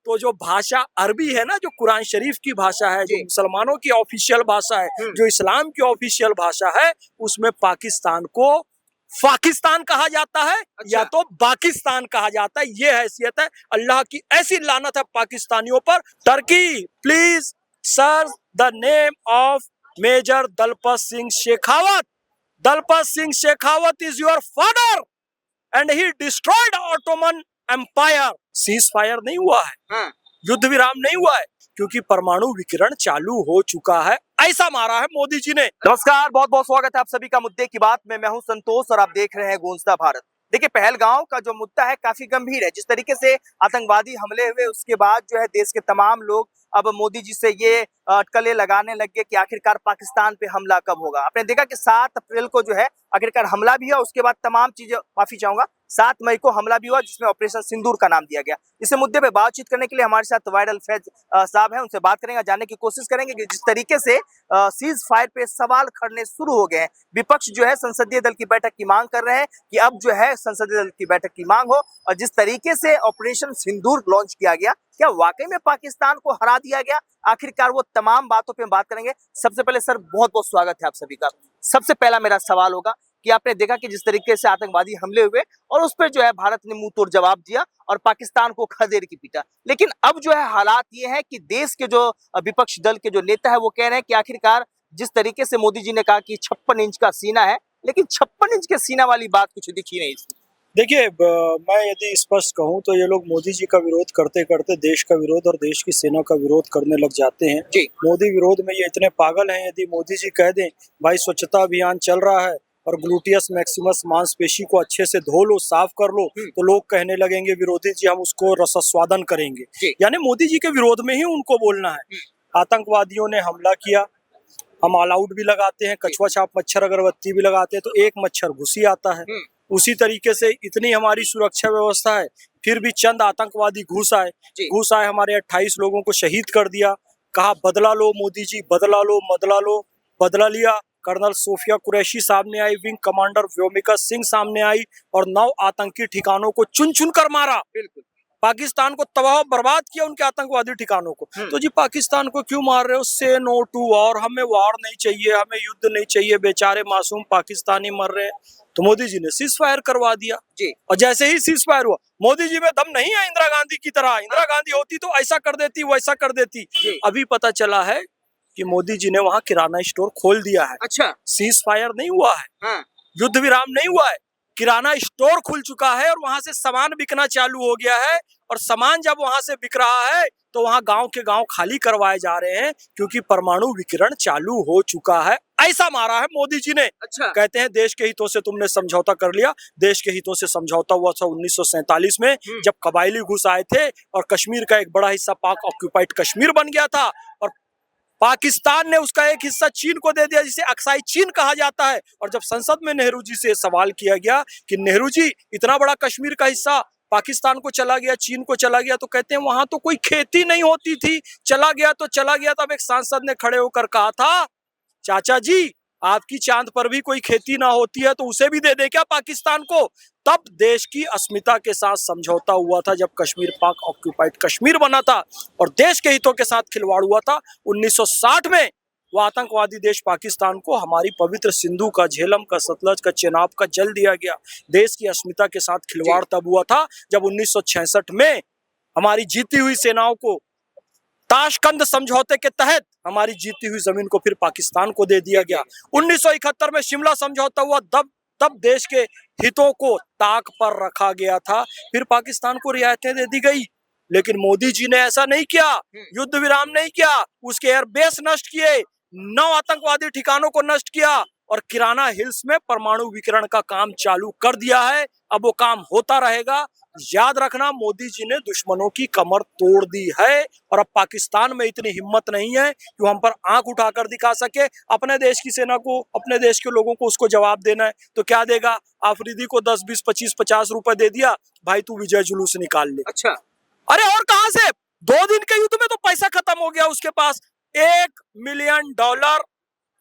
तो जो भाषा अरबी है ना, जो कुरान शरीफ की भाषा है, जो मुसलमानों की ऑफिशियल भाषा है, जो इस्लाम की ऑफिशियल भाषा है, उसमें पाकिस्तान को पाकिस्तान कहा जाता है या तो पाकिस्तान कहा जाता है। ये हैसियत है। अल्लाह की ऐसी लानत है पाकिस्तानियों पर। Turkey please search the name of major Dalpat Singh Shekhawat. Dalpat Singh Shekhawat is your father and he destroyed Ottoman Empire. Ceasefire नहीं हुआ है, युद्ध विराम नहीं हुआ है, क्योंकि परमाणु विकिरण चालू हो चुका है। ऐसा मारा है मोदी जी ने। नमस्कार, बहुत बहुत स्वागत है आप सभी का मुद्दे की बात में। मैं हूं संतोष और आप देख रहे हैं गूंजता भारत। देखिए, पहलगांव का जो मुद्दा है काफी गंभीर है। जिस तरीके से आतंकवादी हमले हुए उसके बाद जो है देश के तमाम लोग अब मोदी जी से ये अटकलें लगाने लग गए कि आखिरकार पाकिस्तान पे हमला कब होगा। आपने देखा कि 7 अप्रैल को जो है आखिरकार हमला भी हुआ। उसके बाद तमाम चीजें, माफी चाहूंगा, 7 मई को हमला भी हुआ जिसमें ऑपरेशन सिंदूर का नाम दिया गया। इस मुद्दे पे बातचीत करने के लिए हमारे साथ वायरल फैज साहब हैं, उनसे बात करेंगे, जानने की कोशिश करेंगे कि जिस तरीके से सीज फायर पे सवाल खड़ने शुरू हो गए हैं। विपक्ष जो है संसदीय दल की बैठक की मांग कर रहे हैं कि अब जो है संसदीय दल की बैठक की मांग हो, और जिस तरीके से ऑपरेशन सिंदूर लॉन्च किया गया, क्या वाकई में पाकिस्तान को हरा दिया गया? आखिरकार वो तमाम बातों पे बात करेंगे। सबसे पहले सर, बहुत बहुत स्वागत है आप सभी का। सबसे पहला मेरा सवाल होगा कि आपने देखा कि जिस तरीके से आतंकवादी हमले हुए और उस पर जो है भारत ने मुंह तोड़ जवाब दिया और पाकिस्तान को खदेड़ की पीटा। लेकिन अब जो है हालात ये है कि देश के जो विपक्ष दल के जो नेता है वो कह रहे हैं कि आखिरकार जिस तरीके से मोदी जी ने कहा कि 56 इंच का सीना है, लेकिन 56 इंच के सीना वाली बात कुछ दिखी नहीं इसमें। देखिए, मैं यदि स्पष्ट कहूं तो ये लोग मोदी जी का विरोध करते करते देश का विरोध और देश की सेना का विरोध करने लग जाते हैं। मोदी विरोध में ये इतने पागल हैं, यदि मोदी जी कह दें भाई स्वच्छता अभियान चल रहा है और ग्लूटियस मैक्सिमस मांसपेशी को अच्छे से धो लो, साफ कर लो, तो लोग कहने लगेंगे विरोधी जी हम उसको रसास्वादन करेंगे। यानी मोदी जी के विरोध में ही उनको बोलना है। आतंकवादियों ने हमला किया, हम ऑल आउट भी लगाते हैं, कछुआ छाप मच्छर अगरबत्ती भी लगाते हैं, तो एक मच्छर घुसी आता है। उसी तरीके से इतनी हमारी सुरक्षा व्यवस्था है, फिर भी चंद आतंकवादी घुस आए, हमारे 28 लोगों को शहीद कर दिया। कहा बदला लो मोदी जी, बदला लो, बदला लिया। कर्नल सोफिया कुरैशी सामने आई, विंग कमांडर व्योमिका सिंह सामने आई और 9 आतंकी ठिकानों को चुन चुन कर मारा। पाकिस्तान को तबाह बर्बाद किया, उनके आतंकवादी ठिकानों को। तो जी पाकिस्तान को क्यों मार रहे हो? से नो टू वॉर, हमें वार नहीं चाहिए, हमें युद्ध नहीं चाहिए, बेचारे मासूम पाकिस्तानी मर रहे हैं। तो मोदी जी ने सीज फायर करवा दिया और जैसे ही सीज फायर हुआ, मोदी जी में दम नहीं है इंदिरा गांधी की तरह। इंदिरा गांधी होती तो ऐसा कर देती, वैसा कर देती। अभी पता चला है कि मोदी जी ने वहाँ किराना स्टोर खोल दिया है। अच्छा, सीज फायर नहीं हुआ है, युद्ध विराम नहीं हुआ है, किराना स्टोर खुल चुका है और वहां से सामान बिकना चालू हो गया है। और सामान जब वहां से बिक रहा है तो वहां गांव के गांव खाली करवाए जा रहे हैं, क्योंकि परमाणु विकिरण चालू हो चुका है। ऐसा मारा है मोदी जी ने। अच्छा, कहते हैं देश के हितों से तुमने समझौता कर लिया। देश के हितों से समझौता हुआ था 1947 में, जब कबायली घुस आए थे और कश्मीर का एक बड़ा हिस्सा पाक ऑक्यूपाइड कश्मीर बन गया था और पाकिस्तान ने उसका एक हिस्सा चीन को दे दिया, जिसे अक्साई चीन कहा जाता है। और जब संसद में नेहरू जी से सवाल किया गया कि नेहरू जी इतना बड़ा कश्मीर का हिस्सा पाकिस्तान को चला गया, चीन को चला गया, तो कहते हैं वहां तो कोई खेती नहीं होती थी, चला गया तो चला गया। तब एक सांसद ने खड़े होकर कहा था चाचा जी आपकी चांद पर भी कोई खेती ना होती है तो उसे भी दे दे क्या पाकिस्तान को? तब देश की अस्मिता के साथ समझौता हुआ था, जब कश्मीर पाक ऑक्यूपाइड कश्मीर बना था और देश के हितों के साथ खिलवाड़ हुआ था 1960 में। वो आतंकवादी देश पाकिस्तान को हमारी पवित्र सिंधु का, झेलम का, सतलज का, चेनाब का जल दिया गया। देश की अस्मिता के साथ खिलवाड़ तब हुआ था जब 1966 में हमारी जीती हुई सेनाओं को ताशकंद समझौते के तहत हमारी जीती हुई जमीन को फिर पाकिस्तान को दे दिया गया। 1971 में शिमला समझौता हुआ, तब देश के हितों को ताक पर रखा गया था, फिर पाकिस्तान को रियायतें दे दी गई। लेकिन मोदी जी ने ऐसा नहीं किया, युद्ध विराम नहीं किया, उसके एयरबेस नष्ट किए, 9 आतंकवादी ठिकानों को नष्ट किया और किराना हिल्स में परमाणु विकिरण का काम चालू कर दिया है। अब वो काम होता रहेगा। याद रखना, मोदी जी ने दुश्मनों की कमर तोड़ दी है और अब पाकिस्तान में इतनी हिम्मत नहीं है कि हम पर आंख उठाकर दिखा सके। अपने देश की सेना को, अपने देश के लोगों को उसको जवाब देना है तो क्या देगा? आफरीदी को 10, 20, 25, 50 रुपए दे दिया, भाई तू विजय जुलूस निकाल ले। अच्छा, अरे और कहां से? 2 दिन के युद्ध में तो पैसा खत्म हो गया उसके पास। $1 मिलियन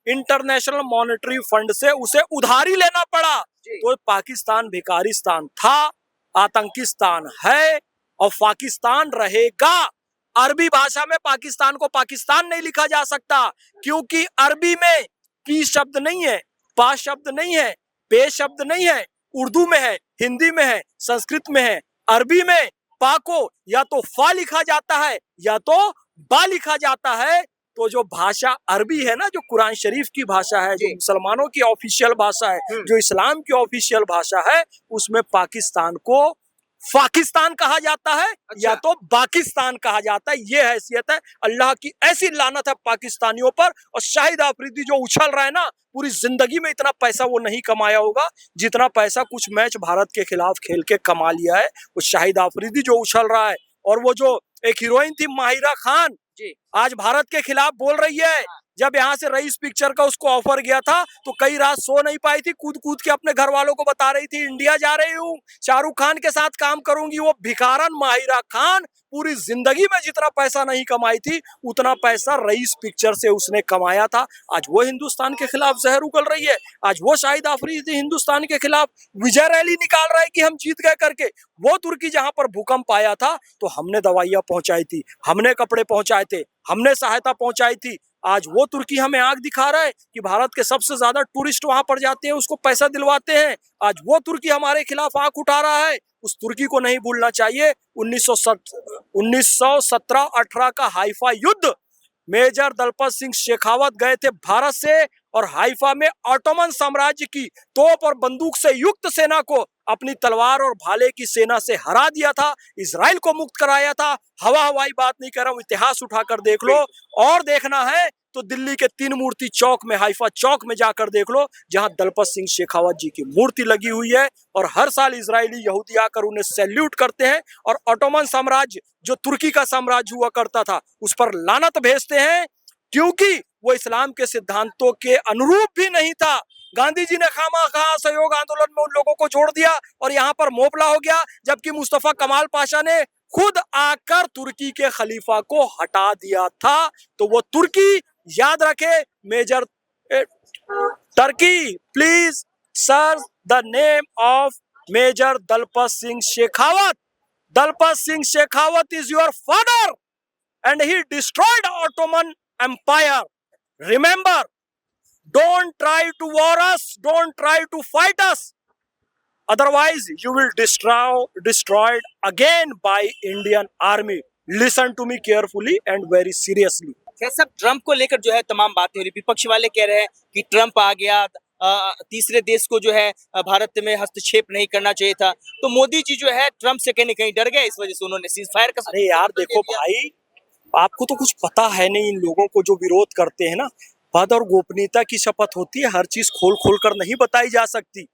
इंटरनेशनल मॉनेटरी फंड से उसे उधारी लेना पड़ा। तो पाकिस्तान भिखारिस्तान था, आतंकिस्तान है, और पाकिस्तान रहेगा। अरबी भाषा में पाकिस्तान को पाकिस्तान नहीं लिखा जा सकता, क्योंकि अरबी में की शब्द नहीं है, पा शब्द नहीं है, पे शब्द नहीं है। उर्दू में है, हिंदी में है, संस्कृत में है। अरबी में पा को या तो फा लिखा जाता है या तो बा लिखा जाता है। तो जो भाषा अरबी है ना, जो कुरान शरीफ की भाषा है, जो मुसलमानों की ऑफिशियल भाषा है, जो इस्लाम की ऑफिशियल भाषा है, उसमें पाकिस्तान को पाकिस्तान कहा जाता है या तो पाकिस्तान कहा जाता है। ये हैसियत है। अल्लाह की ऐसी लानत है पाकिस्तानियों पर। और शाहिद आफरीदी जो उछल रहा है ना, पूरी जिंदगी में इतना पैसा वो नहीं कमाया होगा जितना पैसा कुछ मैच भारत के खिलाफ खेल के कमा लिया है वो शाहिद आफरीदी जो उछल रहा है। और वो जो एक हीरोइन थी माहिरा खान, आज भारत के खिलाफ बोल रही है। जब यहाँ से रईस पिक्चर का उसको ऑफर गया था तो कई रात सो नहीं पाई थी, कूद कूद के अपने घर वालों को बता रही थी इंडिया जा रही हूँ, शाहरुख खान के साथ काम करूंगी। वो भिखारन माहिरा खान पूरी जिंदगी में जितना पैसा नहीं कमाई थी उतना पैसा रईस पिक्चर से उसने कमाया था। आज वो हिंदुस्तान के खिलाफ जहर उगल रही है। आज वो शाहिद आफरीदी हिंदुस्तान के खिलाफ विजय रैली निकाल रहा है कि हम जीत गए करके। वो तुर्की जहां पर भूकंप आया था तो हमने दवाइयां पहुंचाई थी, हमने कपड़े पहुंचाए थे, हमने सहायता पहुंचाई थी। आज वो तुर्की हमें आंख दिखा रहा है कि भारत के सबसे ज्यादा टूरिस्ट वहां पर जाते हैं, उसको पैसा दिलवाते हैं। आज वो तुर्की हमारे खिलाफ आंख उठा रहा है। उस तुर्की को नहीं भूलना चाहिए 1917-18 का हाइफा युद्ध। मेजर दलपत सिंह शेखावत गए थे भारत से और हाइफा में ऑटोमन साम्राज्य की तोप और बंदूक से युक्त सेना को अपनी तलवार और भाले की सेना से हरा दिया था, इजराइल को मुक्त कराया था। हवाई बात नहीं कर रहा हूं, इतिहास उठाकर देख लो। और देखना है तो दिल्ली के 3 मूर्ति चौक में, हाइफा चौक में जाकर देख लो, जहां दलपत सिंह शेखावत जी की मूर्ति लगी हुई है। और हर साल इजरायली यहूदी आकर उन्हें सैल्यूट करते हैं और ऑटोमन साम्राज्य जो तुर्की का साम्राज्य हुआ करता था उस पर लानत भेजते हैं, क्योंकि वो इस्लाम के सिद्धांतों के अनुरूप भी नहीं था। गांधी जी ने खामा-खा असहयोग आंदोलन में उन लोगों को जोड़ दिया और यहाँ पर मोपला हो गया, जबकि मुस्तफा कमाल पाशा ने खुद आकर तुर्की के खलीफा को हटा दिया था। तो वो तुर्की याद रखे। Major Turkey please search the name of major Dalpat Singh Shekhawat. Dalpat Singh Shekhawat is your father and he destroyed Ottoman Empire. Remember, don't try to war us, don't try to fight us, otherwise you will destroyed again by Indian army. Listen to me carefully and very seriously. सब Trump को लेकर जो है तमाम बातें हो रही, विपक्ष वाले कह रहे हैं कि ट्रम्प आ गया, तीसरे देश को जो है भारत में हस्तक्षेप नहीं करना चाहिए था। तो मोदी जी जो है ट्रम्प से कहीं न कहीं डर गए, इस वजह से उन्होंने सीज फायर का। अरे यार देखो भाई, आपको तो कुछ पता है नहीं। इन लोगों को जो विरोध करते हैं ना, पद और गोपनीयता की शपथ होती है, हर चीज खोल खोल कर नहीं बताई जा सकती।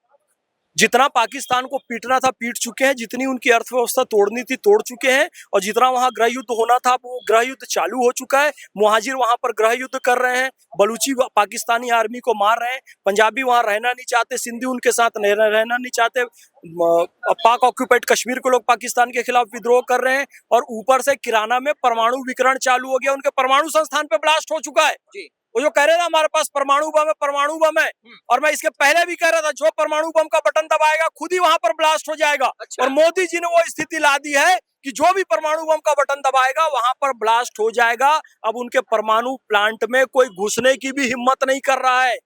जितना पाकिस्तान को पीटना था पीट चुके हैं, जितनी उनकी अर्थव्यवस्था तोड़नी थी तोड़ चुके हैं, और जितना वहां गृह युद्ध होना था वो गृह युद्ध चालू हो चुका है। मुहाजिर वहां पर गृह युद्ध कर रहे हैं, बलूची पाकिस्तानी आर्मी को मार रहे हैं, पंजाबी वहां रहना नहीं चाहते, सिंधी उनके साथ रहना नहीं चाहते, पाक ऑक्यूपाइड कश्मीर के लोग पाकिस्तान के खिलाफ विद्रोह कर रहे हैं, और ऊपर से किराना में परमाणु विकिरण चालू हो गया। उनके परमाणु संस्थान पे ब्लास्ट हो चुका है। वो जो कह रहे थे हमारे पास परमाणु बम है, और मैं इसके पहले भी कह रहा था जो परमाणु बम का बटन दबाएगा खुद ही वहां पर ब्लास्ट हो जाएगा। और मोदी जी ने वो स्थिति ला दी है कि जो भी परमाणु बम का बटन दबाएगा वहां पर ब्लास्ट हो जाएगा। अब उनके परमाणु प्लांट में कोई घुसने की भी हिम्मत नहीं कर रहा है।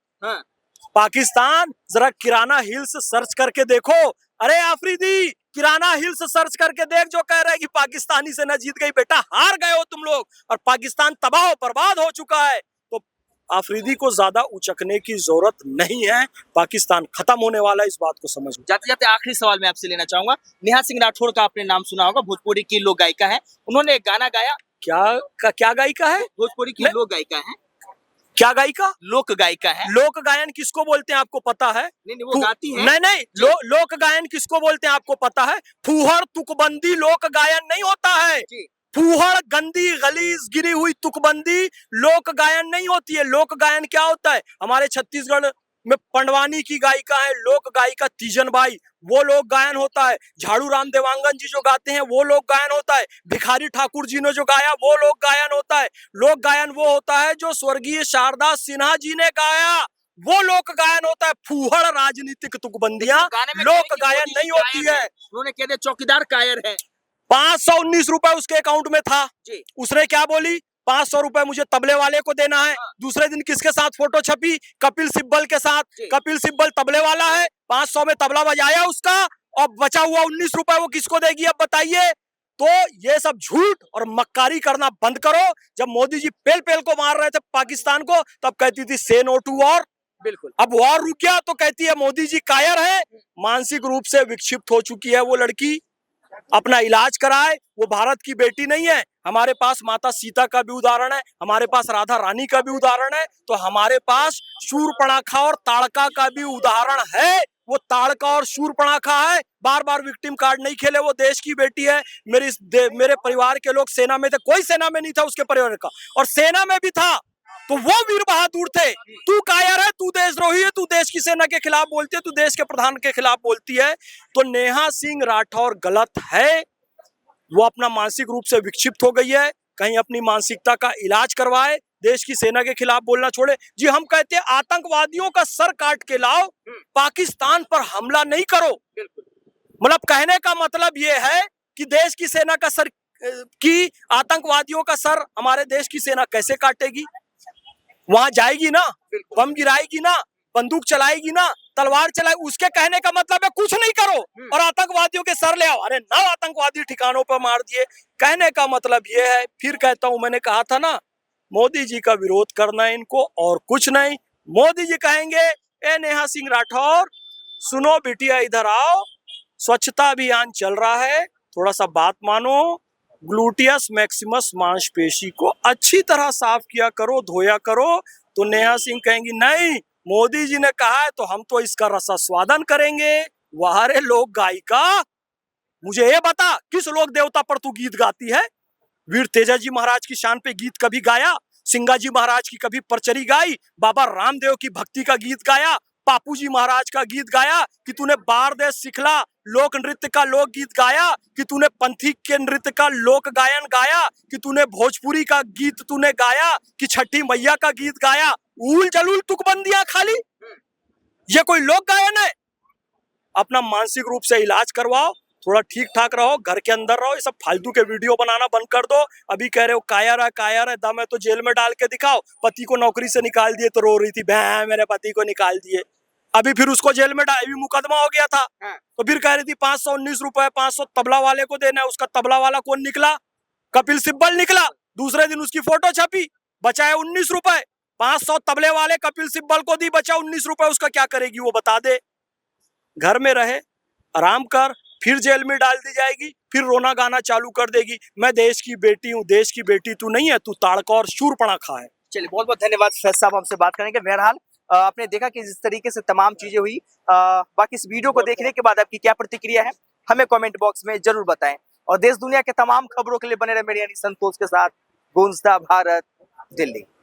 पाकिस्तान जरा किराना हिल्स सर्च करके देखो। अरे आफरीदी, किराना हिल्स सर्च करके देख, जो कह रहे हैं कि पाकिस्तानी सेना जीत गई। बेटा हार गए हो तुम लोग, और पाकिस्तान तबाह बर्बाद हो चुका है। आफरीदी को ज्यादा उचकने की जरूरत नहीं है, पाकिस्तान खत्म होने वाला है, इस बात को समझ। जाते जाते आखिरी सवाल मैं आपसे लेना चाहूंगा। नेहा सिंह राठौड़ का आपने नाम सुना होगा, भोजपुरी की लोक गायिका है। उन्होंने एक गाना गाया। क्या गायिका है? भोजपुरी की लोक गायिका है। क्या गायिका? लोक गायिका है। लोक गायन किसको बोलते हैं आपको पता है? नहीं, वो गाती है। नहीं, लोक गायन किसको बोलते हैं आपको पता है? फूहड़ तुकबंदी लोक गायन नहीं होता है। फूहड़ गंदी गलीज गिरी हुई तुकबंदी लोक गायन नहीं होती है। लोक गायन क्या होता है? हमारे छत्तीसगढ़ में पंडवानी की गायिका है लोक गायिका तीजन बाई, वो लोक गायन होता है। झाड़ू राम देवांगन जी जो गाते हैं वो लोक गायन होता है। भिखारी ठाकुर जी ने जो गाया वो लोक गायन होता है। लोक गायन वो होता है जो स्वर्गीय शारदा सिन्हा जी ने गाया, वो लोक गायन होता है। फूहड़ राजनीतिक तुकबंदियां लोक गायन नहीं होती है। उन्होंने कह दिया चौकीदार कायर है। 519 रुपए उसके अकाउंट में था। जी। उसने क्या बोली, 500 रुपए मुझे तबले वाले को देना है। दूसरे दिन किसके साथ फोटो छपी, कपिल सिब्बल के साथ। कपिल सिब्बल तबले वाला है, 500 में तबला बजाया उसका, और बचा हुआ 19 रुपए वो किसको देगी अब बताइए। तो ये सब झूठ और मक्कारी करना बंद करो। जब मोदी जी पेल पेल को मार रहे थे पाकिस्तान को, तब कहती थी से नो टू वॉर। बिल्कुल। अब वॉर रुक गया तो कहती है मोदी जी कायर है। मानसिक रूप से विक्षिप्त हो चुकी है वो लड़की, अपना इलाज कराए। वो भारत की बेटी नहीं है। हमारे पास माता सीता का भी उदाहरण है, हमारे पास राधा रानी का भी उदाहरण है, तो हमारे पास शूर्पणखा और ताड़का का भी उदाहरण है। वो ताड़का और शूर्पणखा है, बार बार विक्टिम कार्ड नहीं खेले। वो देश की बेटी है। मेरे परिवार के लोग सेना में थे, कोई सेना में नहीं था उसके परिवार का, और सेना में भी था तो वो वीर बहादुर थे। तू कायर है, तू देशद्रोही है, तू देश की सेना के खिलाफ बोलती है, तू देश के प्रधान के खिलाफ बोलती है। तो नेहा सिंह राठौर गलत है। वो अपना मानसिक रूप से विक्षिप्त हो गई है। कहीं अपनी मानसिकता का इलाज करवाए, देश की सेना के खिलाफ बोलना छोड़े। जी हम कहते हैं आतंकवादियों का सर काट के लाओ, पाकिस्तान पर हमला नहीं करो। मतलब कहने का मतलब ये है कि देश की सेना का सर की आतंकवादियों का सर हमारे देश की सेना कैसे काटेगी। वहां जाएगी ना, बम गिराएगी ना, बंदूक चलाएगी ना, तलवार चलाएगी। उसके कहने का मतलब है कुछ नहीं करो और आतंकवादियों के सर ले आओ। अरे 9 आतंकवादी ठिकानों पर मार दिए। कहने का मतलब ये है, फिर कहता हूं, मैंने कहा था ना, मोदी जी का विरोध करना है इनको और कुछ नहीं। मोदी जी कहेंगे ए नेहा सिंह राठौर सुनो बिटिया इधर आओ, स्वच्छता अभियान चल रहा है, थोड़ा सा बात मानो, ग्लूटियस मैक्सिमस मांसपेशी को अच्छी तरह साफ किया करो, धोया करो। तो नेहा सिंह कहेंगी नहीं, मोदी जी ने कहा है तो हम तो इसका रसास्वादन करेंगे। वाह रे लोक गायिका, मुझे ये बता किस लोक देवता पर तू गीत गाती है। वीर तेजा जी महाराज की शान पे गीत कभी गाया? सिंगा जी महाराज की कभी परचरी गाई? बाबा रामदेव की भक्ति का गीत गाया? बापू जी महाराज का गीत गाया? कि तूने बार देश सिखला लोक नृत्य का लोक गीत गाया? कि तूने पंथी के नृत्य का लोक गायन गाया? कि तूने भोजपुरी का गीत तूने गाया? कि छठी मैया का गीत गाया? उल जलूल तुकबंदियां खाली, ये कोई लोक गायन है? अपना मानसिक रूप से इलाज करवाओ, थोड़ा ठीक ठाक रहो, घर के अंदर रहो। ये सब फालतू के वीडियो बनाना बंद कर दो। अभी कह रहे हो कायर है, दम है तो जेल में डाल के दिखाओ। पति को नौकरी से निकाल दिए तो रो रही थी, भैं मेरे पति को निकाल दिए। अभी फिर उसको जेल में डाल, मुकदमा हो गया था। तो फिर कह रही थी 519 रुपए 500 तबला वाले को देना है। उसका तबला वाला कौन निकला? कपिल सिब्बल निकला। दूसरे दिन उसकी फोटो छपी, बचाए 19 रुपए। 500 तबले वाले कपिल सिब्बल को दी, बचा 19 रुपए। उसका क्या करेगी वो बता दे। घर में रहे, आराम कर, फिर जेल में डाल दी जाएगी, फिर रोना गाना चालू कर देगी, मैं देश की बेटी हूँ। देश की बेटी तू नहीं है, तू ताड़का और शूर्पणखा है। चलिए बहुत बहुत धन्यवाद फैज साहब हमसे बात करने के। बहरहाल आपने देखा कि जिस तरीके से तमाम चीजें हुई, बाकी इस वीडियो को देखने के बाद आपकी क्या प्रतिक्रिया है हमें कमेंट बॉक्स में जरूर बताएं। और देश दुनिया के तमाम खबरों के लिए बने रहे मेरे यानी संतोष के साथ। गूंजता भारत, दिल्ली।